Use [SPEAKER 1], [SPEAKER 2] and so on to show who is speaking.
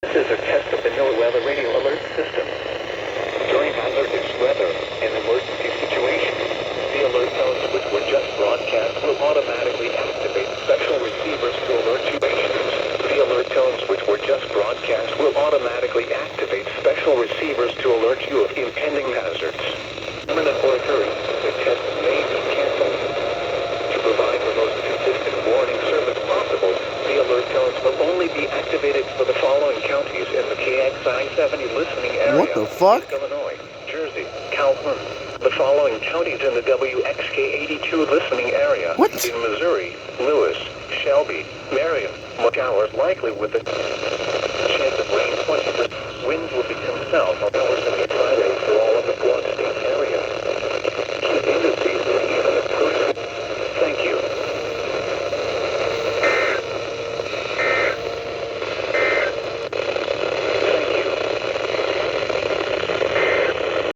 [SPEAKER 1] This is a test of the NOAA radio alert system. During hazardous weather and emergency situations, the alert tones which were just broadcast will automatically activate special receivers to alert you. The alert tones which were just broadcast will automatically activate special receivers to alert you of impending hazards. Imminent or occurring, the test may be canceled. To provide the most consistent warning service possible, the alert tones will only be activated for the following counties in the KXI70 listening area.
[SPEAKER 2] What the fuck?
[SPEAKER 1] Illinois, Jersey, Calhoun. The following counties in the WXK82 listening area.
[SPEAKER 2] What?
[SPEAKER 1] In Missouri, Lewis, Shelby, Marion, McAllen, likely with the...